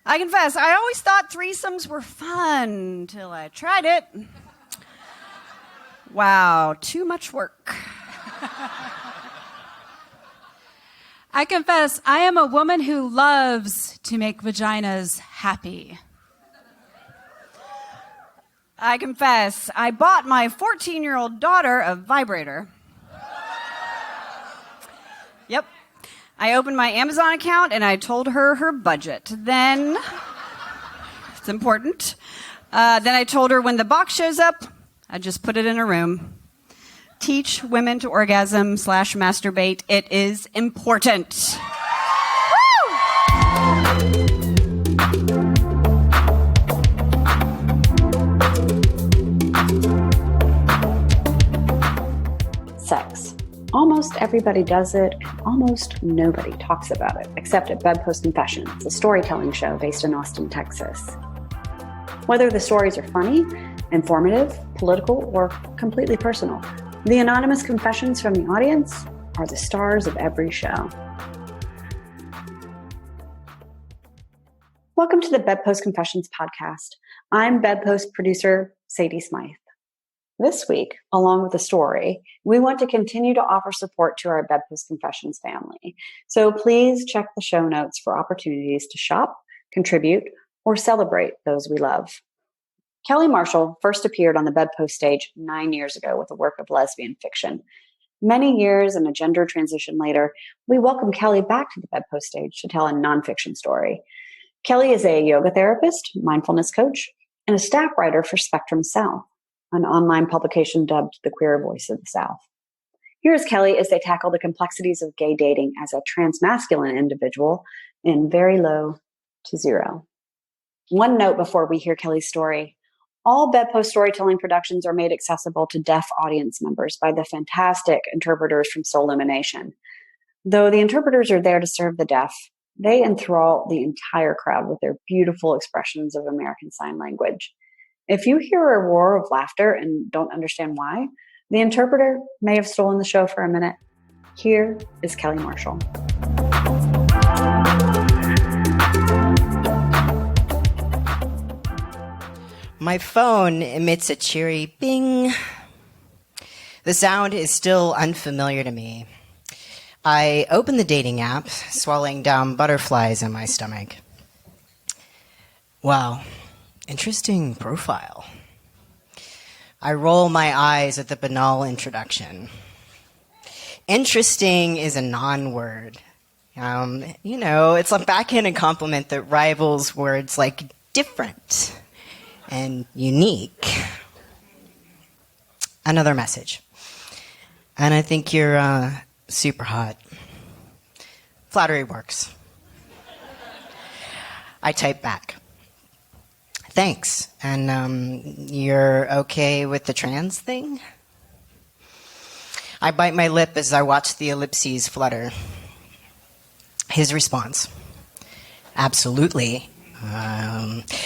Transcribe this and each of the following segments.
I confess, I always thought threesomes were fun till I tried it. Wow, too much work. I confess, I am a woman who loves to make vaginas happy. I confess, I bought my 14-year-old daughter a vibrator. Yep. I opened my Amazon account and I told her her budget. Then, it's important. Then I told her when the box shows up, I just put it in her room. Teach women to orgasm / masturbate. It is important. Sex. Almost everybody does it, and almost nobody talks about it, except at Bedpost Confessions, a storytelling show based in Austin, Texas. Whether the stories are funny, informative, political, or completely personal, the anonymous confessions from the audience are the stars of every show. Welcome to the Bedpost Confessions podcast. I'm Bedpost producer Sadie Smythe. This week, along with the story, we want to continue to offer support to our Bedpost Confessions family. So please check the show notes for opportunities to shop, contribute, or celebrate those we love. Kelly Marshall first appeared on the Bedpost stage 9 years ago with a work of lesbian fiction. Many years and a gender transition later, we welcome Kelly back to the Bedpost stage to tell a nonfiction story. Kelly is a yoga therapist, mindfulness coach, and a staff writer for Spectrum South, an online publication dubbed the Queer Voice of the South. Here's Kelly as they tackle the complexities of gay dating as a transmasculine individual in Very Low to Zero. One note before we hear Kelly's story. All Bedpost storytelling productions are made accessible to deaf audience members by the fantastic interpreters from Soul Illumination. Though the interpreters are there to serve the deaf, they enthrall the entire crowd with their beautiful expressions of American Sign Language. If you hear a roar of laughter and don't understand why, the interpreter may have stolen the show for a minute. Here is Kelly Marshall. My phone emits a cheery bing. The sound is still unfamiliar to me. I open the dating app, swallowing down butterflies in my stomach. Wow. Interesting profile. I roll my eyes at the banal introduction. Interesting is a non-word. It's a backhanded compliment that rivals words like different and unique. Another message. And I think you're super hot. Flattery works. I type back. Thanks. And you're okay with the trans thing? I bite my lip as I watch the ellipses flutter. His response. Absolutely.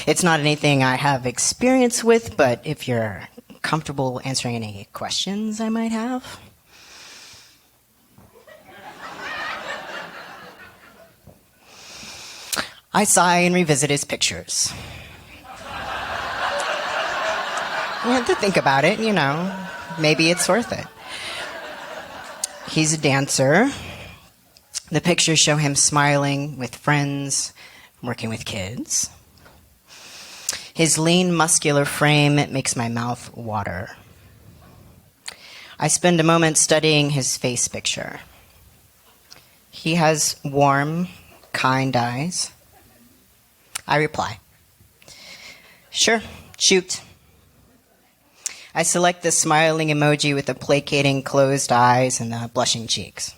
It's not anything I have experience with, but if you're comfortable answering any questions I might have. I sigh and revisit his pictures. You have to think about it, maybe it's worth it. He's a dancer. The pictures show him smiling with friends, working with kids. His lean, muscular frame makes my mouth water. I spend a moment studying his face picture. He has warm, kind eyes. I reply, sure, shoot. I select the smiling emoji with the placating closed eyes and the blushing cheeks.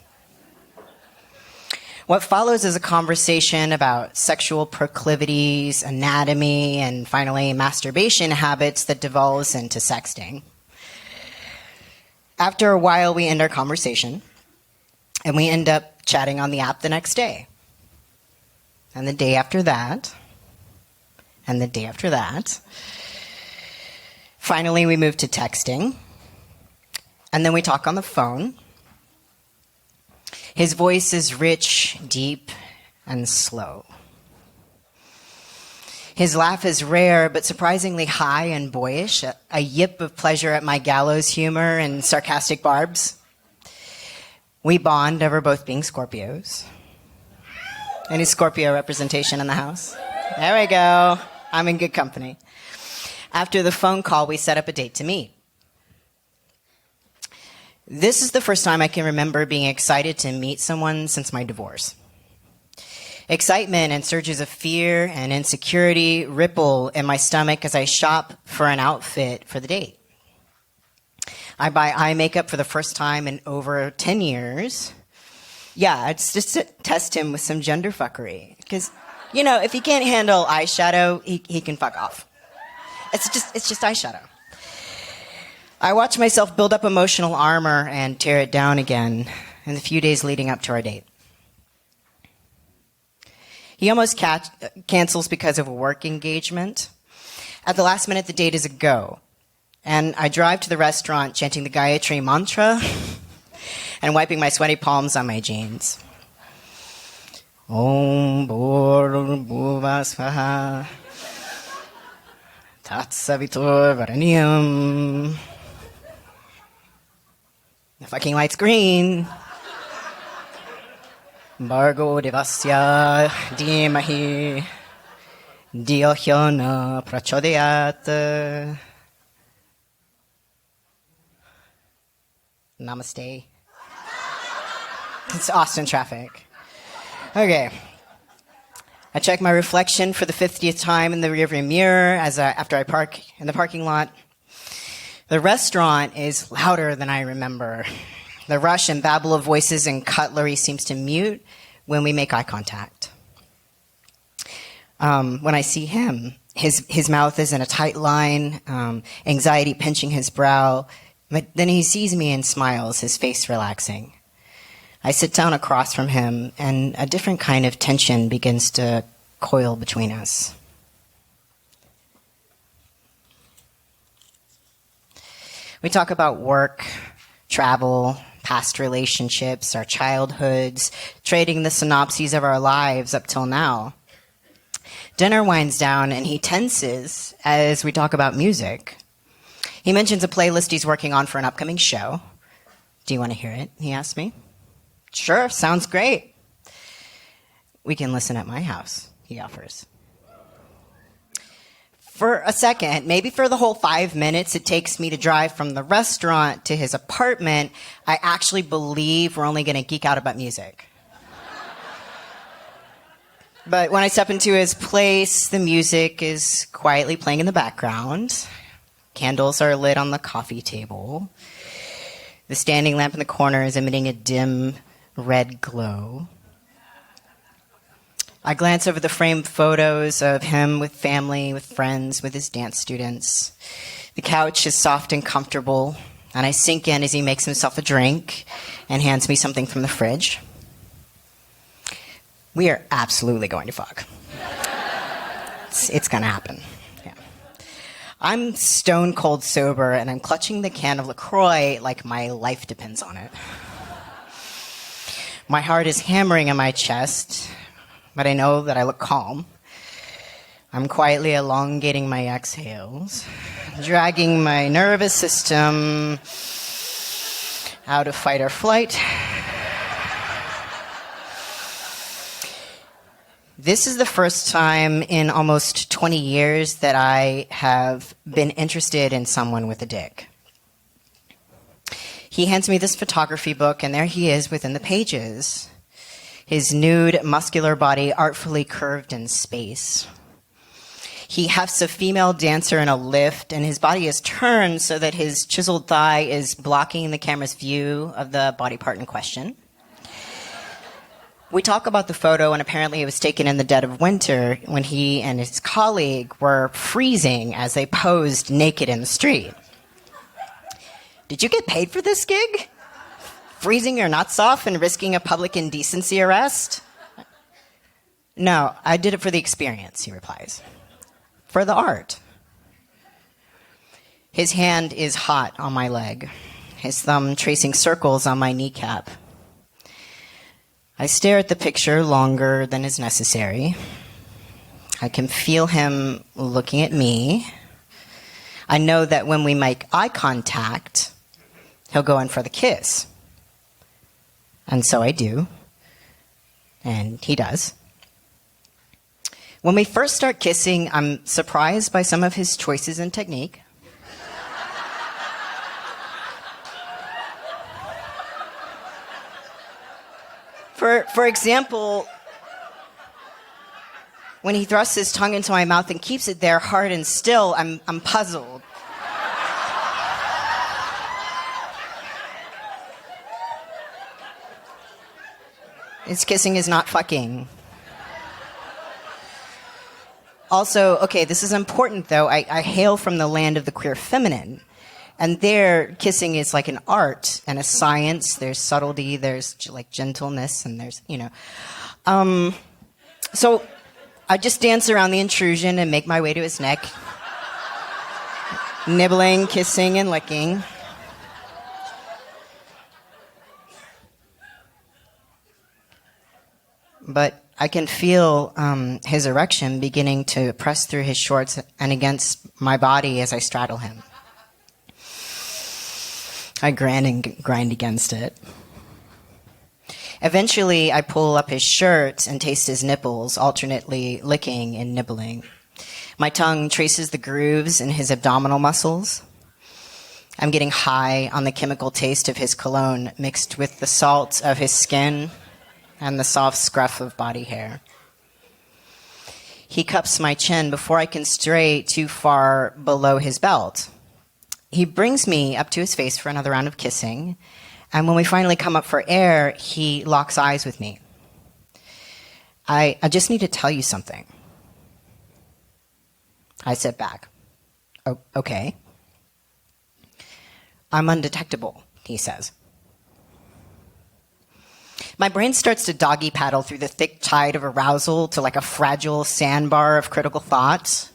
What follows is a conversation about sexual proclivities, anatomy, and finally masturbation habits that devolves into sexting. After a while, we end our conversation, and we end up chatting on the app the next day. And the day after that, and the day after that. Finally, we move to texting, and then we talk on the phone. His voice is rich, deep, and slow. His laugh is rare, but surprisingly high and boyish, a yip of pleasure at my gallows humor and sarcastic barbs. We bond over both being Scorpios. Any Scorpio representation in the house? There we go. I'm in good company. After the phone call, we set up a date to meet. This is the first time I can remember being excited to meet someone since my divorce. Excitement and surges of fear and insecurity ripple in my stomach as I shop for an outfit for the date. I buy eye makeup for the first time in over 10 years. Yeah, it's just to test him with some gender fuckery. Because, if he can't handle eyeshadow, he can fuck off. It's just eyeshadow. I watch myself build up emotional armor and tear it down again in the few days leading up to our date. He almost cancels because of a work engagement. At the last minute, the date is a go. And I drive to the restaurant chanting the Gayatri mantra and wiping my sweaty palms on my jeans. Om Bhurrbhuva Svaha Tatsavitur Varenyam. The fucking light's green. Bhargo Devasya Dhimahi Dhiyo Hyo Na Prachodayat. Namaste. It's Austin traffic. Okay. I check my reflection for the 50th time in the rearview mirror after I park in the parking lot. The restaurant is louder than I remember. The rush and babble of voices and cutlery seems to mute when we make eye contact. When I see him, his mouth is in a tight line, anxiety pinching his brow. But then he sees me and smiles, his face relaxing. I sit down across from him, and a different kind of tension begins to coil between us. We talk about work, travel, past relationships, our childhoods, trading the synopses of our lives up till now. Dinner winds down, and he tenses as we talk about music. He mentions a playlist he's working on for an upcoming show. Do you want to hear it? He asked me. Sure, sounds great. We can listen at my house, he offers. For a second, maybe for the whole 5 minutes it takes me to drive from the restaurant to his apartment, I actually believe we're only going to geek out about music. But when I step into his place, the music is quietly playing in the background. Candles are lit on the coffee table. The standing lamp in the corner is emitting a dim red glow. I glance over the framed photos of him with family, with friends, with his dance students. The couch is soft and comfortable, and I sink in as he makes himself a drink and hands me something from the fridge. We are absolutely going to fuck. It's going to happen. Yeah. I'm stone cold sober, and I'm clutching the can of LaCroix like my life depends on it. My heart is hammering in my chest, but I know that I look calm. I'm quietly elongating my exhales, dragging my nervous system out of fight or flight. This is the first time in almost 20 years that I have been interested in someone with a dick. He hands me this photography book, and there he is within the pages. His nude, muscular body artfully curved in space. He hefts a female dancer in a lift, and his body is turned so that his chiseled thigh is blocking the camera's view of the body part in question. We talk about the photo, and apparently it was taken in the dead of winter when he and his colleague were freezing as they posed naked in the street. Did you get paid for this gig? Freezing your nuts off and risking a public indecency arrest? No, I did it for the experience, he replies. For the art. His hand is hot on my leg, his thumb tracing circles on my kneecap. I stare at the picture longer than is necessary. I can feel him looking at me. I know that when we make eye contact, he'll go in for the kiss. And so I do. And he does. When we first start kissing, I'm surprised by some of his choices in technique. For example, when he thrusts his tongue into my mouth and keeps it there hard and still, I'm puzzled. His kissing is not fucking. Also, okay, this is important though. I hail from the land of the queer feminine. And there, kissing is like an art and a science. There's subtlety, there's like gentleness, and there's, So I just dance around the intrusion and make my way to his neck. Nibbling, kissing, and licking. But I can feel his erection beginning to press through his shorts and against my body as I straddle him. I grin and grind against it. Eventually, I pull up his shirt and taste his nipples, alternately licking and nibbling. My tongue traces the grooves in his abdominal muscles. I'm getting high on the chemical taste of his cologne mixed with the salt of his skin and the soft scruff of body hair. He cups my chin before I can stray too far below his belt. He brings me up to his face for another round of kissing, and when we finally come up for air, he locks eyes with me. I just need to tell you something. I sit back. Oh, okay. I'm undetectable, he says. My brain starts to doggy paddle through the thick tide of arousal to like a fragile sandbar of critical thoughts.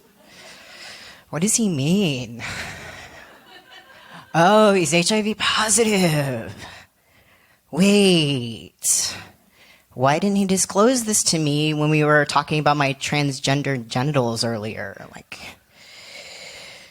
What does he mean? Oh, he's HIV positive. Wait. Why didn't he disclose this to me when we were talking about my transgender genitals earlier?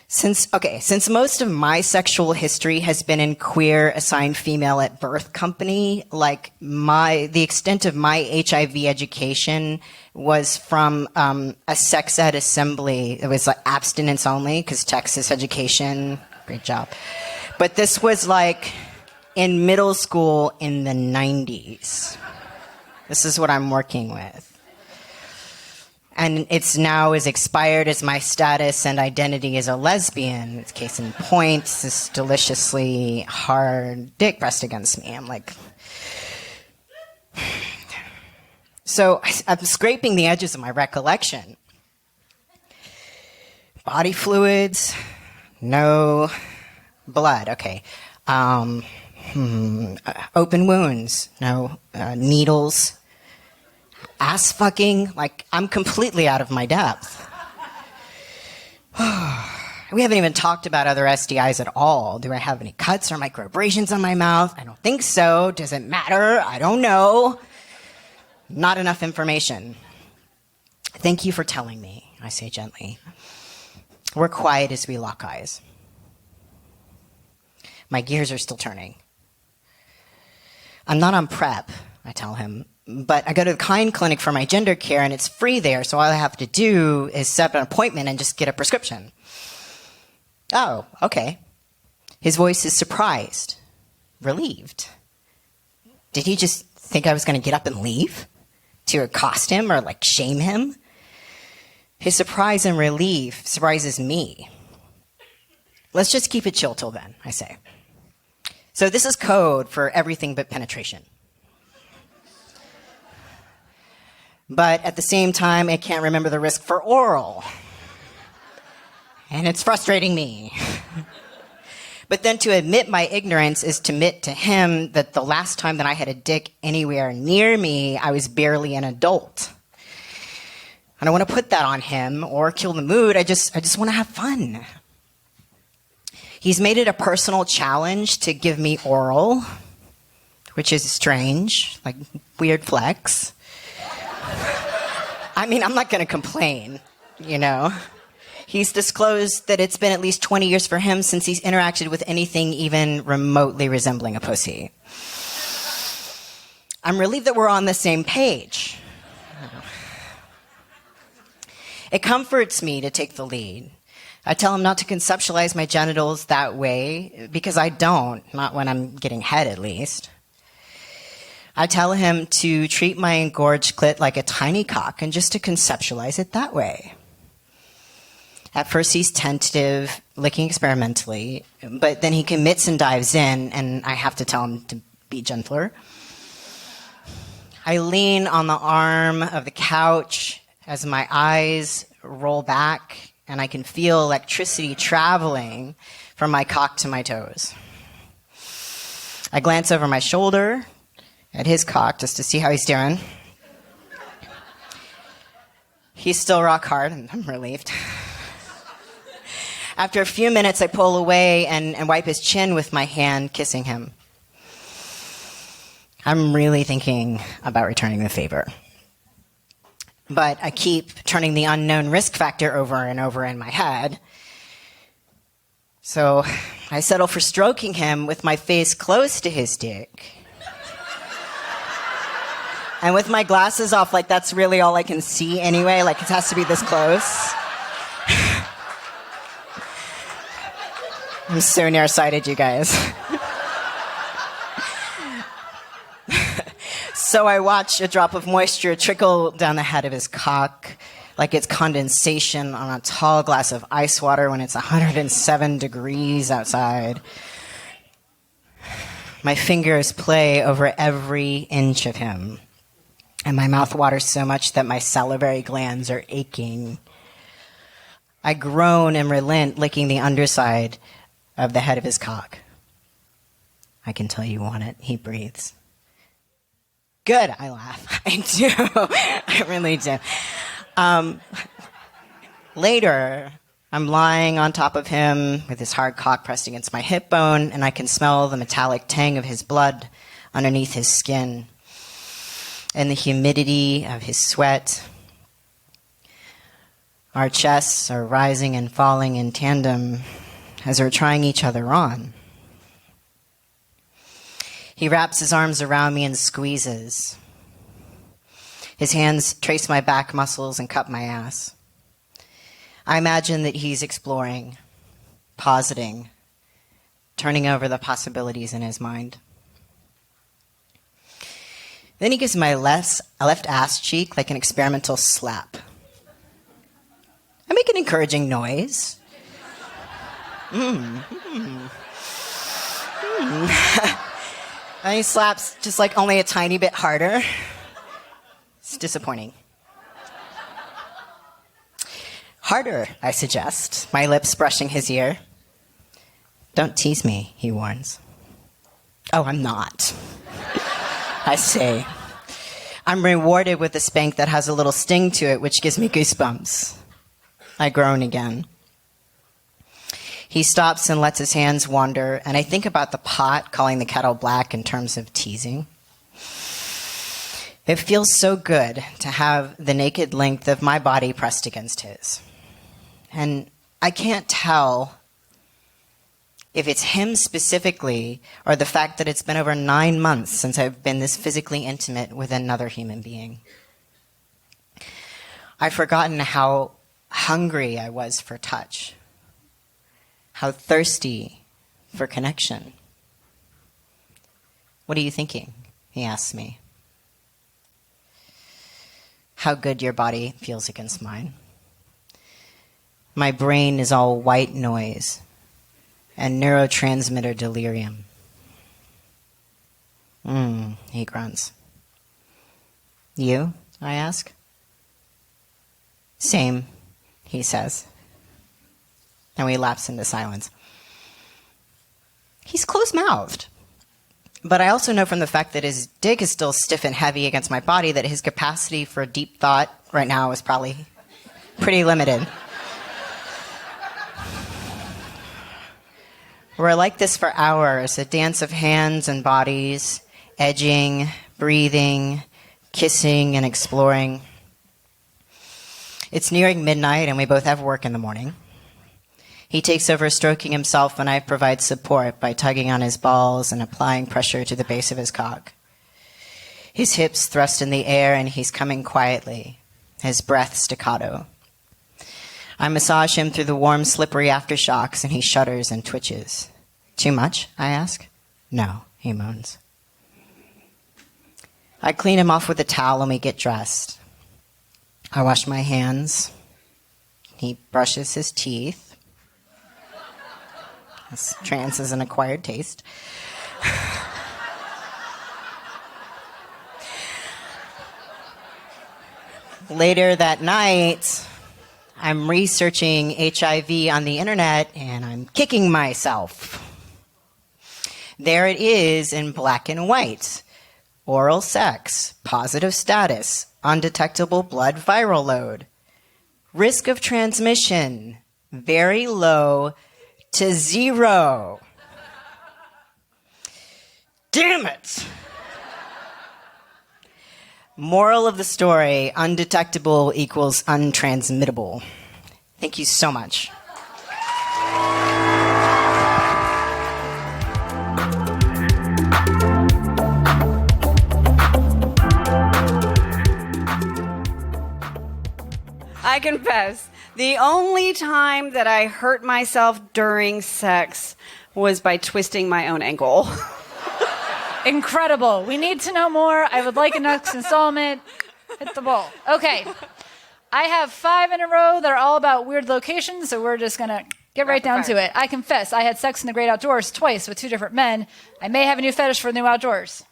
Since most of my sexual history has been in queer assigned female at birth company, the extent of my HIV education was from a sex ed assembly. It was abstinence only because Texas education, great job. But this was in middle school in the 90s. This is what I'm working with. And it's now as expired as my status and identity as a lesbian. It's case in point, this deliciously hard dick pressed against me. I'm so I'm scraping the edges of my recollection. Body fluids, no blood, okay. Open wounds, no needles. Ass fucking, I'm completely out of my depth. We haven't even talked about other STIs at all. Do I have any cuts or microabrasions on my mouth? I don't think so. Does it matter? I don't know. Not enough information. Thank you for telling me, I say gently. We're quiet as we lock eyes. My gears are still turning. I'm not on PrEP, I tell him, but I go to the Kind Clinic for my gender care, and it's free there, so all I have to do is set up an appointment and just get a prescription. Oh, okay. His voice is surprised, relieved. Did he just think I was going to get up and leave? To accost him or shame him? His surprise and relief surprises me. Let's just keep it chill till then, I say. So this is code for everything but penetration. But at the same time, I can't remember the risk for oral. And it's frustrating me. But then to admit my ignorance is to admit to him that the last time that I had a dick anywhere near me, I was barely an adult. I don't want to put that on him or kill the mood. I just want to have fun. He's made it a personal challenge to give me oral, which is strange, weird flex. I mean, I'm not going to complain, you know. He's disclosed that it's been at least 20 years for him since he's interacted with anything even remotely resembling a pussy. I'm relieved that we're on the same page. It comforts me to take the lead. I tell him not to conceptualize my genitals that way, because I don't, not when I'm getting head at least. I tell him to treat my engorged clit like a tiny cock and just to conceptualize it that way. At first he's tentative, licking experimentally, but then he commits and dives in, and I have to tell him to be gentler. I lean on the arm of the couch as my eyes roll back, and I can feel electricity traveling from my cock to my toes. I glance over my shoulder at his cock just to see how he's doing. He's still rock hard, and I'm relieved. After a few minutes, I pull away and wipe his chin with my hand, kissing him. I'm really thinking about returning the favor. But I keep turning the unknown risk factor over and over in my head. So I settle for stroking him with my face close to his dick. And with my glasses off, like that's really all I can see anyway, like it has to be this close. I'm so nearsighted, you guys. So I watch a drop of moisture trickle down the head of his cock like it's condensation on a tall glass of ice water when it's 107 degrees outside. My fingers play over every inch of him, and my mouth waters so much that my salivary glands are aching. I groan and relent, licking the underside of the head of his cock. I can tell you want it, he breathes. Good, I laugh. I do. I really do. Later, I'm lying on top of him with his hard cock pressed against my hip bone, and I can smell the metallic tang of his blood underneath his skin and the humidity of his sweat. Our chests are rising and falling in tandem as we're trying each other on. He wraps his arms around me and squeezes. His hands trace my back muscles and cup my ass. I imagine that he's exploring, positing, turning over the possibilities in his mind. Then he gives my left ass cheek like an experimental slap. I make an encouraging noise. And he slaps just like only a tiny bit harder. It's disappointing. Harder, I suggest, my lips brushing his ear. Don't tease me, he warns. Oh, I'm not. I say. I'm rewarded with a spank that has a little sting to it, which gives me goosebumps. I groan again. He stops and lets his hands wander, and I think about the pot calling the kettle black in terms of teasing. It feels so good to have the naked length of my body pressed against his. And I can't tell if it's him specifically or the fact that it's been over 9 months since I've been this physically intimate with another human being. I've forgotten how hungry I was for touch. How thirsty for connection. What are you thinking? He asks me. How good your body feels against mine. My brain is all white noise and neurotransmitter delirium. He grunts. You? I ask. Same, he says. And we lapse into silence. He's close-mouthed. But I also know from the fact that his dick is still stiff and heavy against my body that his capacity for deep thought right now is probably pretty limited. We're like this for hours, a dance of hands and bodies, edging, breathing, kissing, and exploring. It's nearing midnight, and we both have work in the morning. He takes over stroking himself, and I provide support by tugging on his balls and applying pressure to the base of his cock. His hips thrust in the air, and he's coming quietly, his breath staccato. I massage him through the warm, slippery aftershocks, and he shudders and twitches. Too much? I ask. No, he moans. I clean him off with a towel, and we get dressed. I wash my hands. He brushes his teeth. Trans is an acquired taste. Later that night, I'm researching HIV on the internet, and I'm kicking myself. There it is in black and white. Oral sex, positive status, undetectable blood viral load. Risk of transmission, very low to 0. Damn it! Moral of the story, undetectable equals untransmittable. Thank you so much. I confess, the only time that I hurt myself during sex was by twisting my own ankle. Incredible. We need to know more. I would like a next installment. Hit the ball. Okay. I have 5 in a row that are all about weird locations, so we're just going to get right down to it. I confess, I had sex in the great outdoors twice with 2 different men. I may have a new fetish for the new outdoors.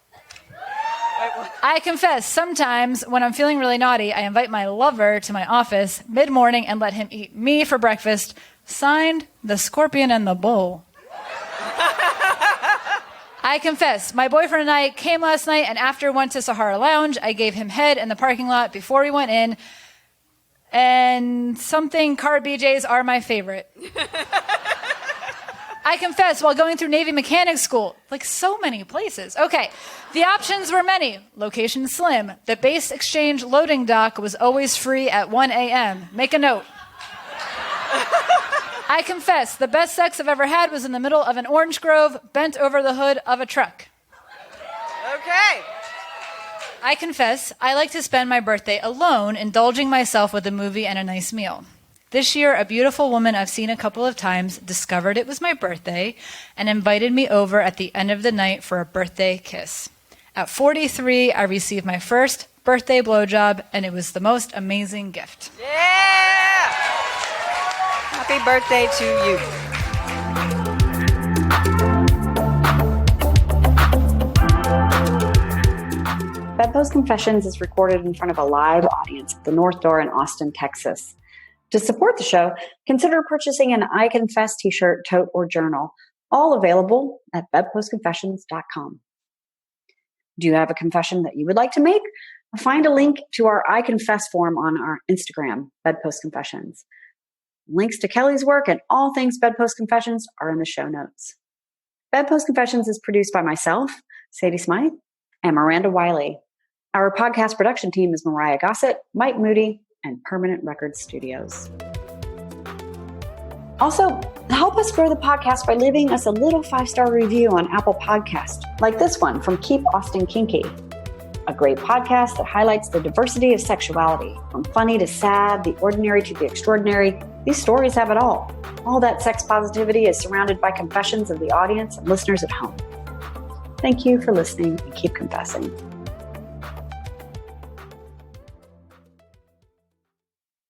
I confess, sometimes when I'm feeling really naughty, I invite my lover to my office mid-morning and let him eat me for breakfast. Signed, the Scorpion and the Bull. I confess, my boyfriend and I came last night, and after went to Sahara Lounge, I gave him head in the parking lot before we went in. And something car BJs are my favorite. I confess, while going through Navy mechanic school, like so many places. Okay, the options were many. Location slim. The base exchange loading dock was always free at 1 a.m. Make a note. I confess, the best sex I've ever had was in the middle of an orange grove, bent over the hood of a truck. Okay. I confess, I like to spend my birthday alone, indulging myself with a movie and a nice meal. This year, a beautiful woman I've seen a couple of times discovered it was my birthday and invited me over at the end of the night for a birthday kiss. At 43, I received my first birthday blowjob, and it was the most amazing gift. Yeah! Happy birthday to you. Bedpost Confessions is recorded in front of a live audience at the North Door in Austin, Texas. To support the show, consider purchasing an I Confess t-shirt, tote, or journal, all available at bedpostconfessions.com. Do you have a confession that you would like to make? Find a link to our I Confess form on our Instagram, Bedpost Confessions. Links to Kelly's work and all things Bedpost Confessions are in the show notes. Bedpost Confessions is produced by myself, Sadie Smythe, and Miranda Wiley. Our podcast production team is Mariah Gossett, Mike Moody, and Permanent Records Studios. Also, help us grow the podcast by leaving us a little 5-star review on Apple Podcasts, like this one from Keep Austin Kinky, a great podcast that highlights the diversity of sexuality, from funny to sad, the ordinary to the extraordinary. These stories have it all. All that sex positivity is surrounded by confessions of the audience and listeners at home. Thank you for listening, and keep confessing.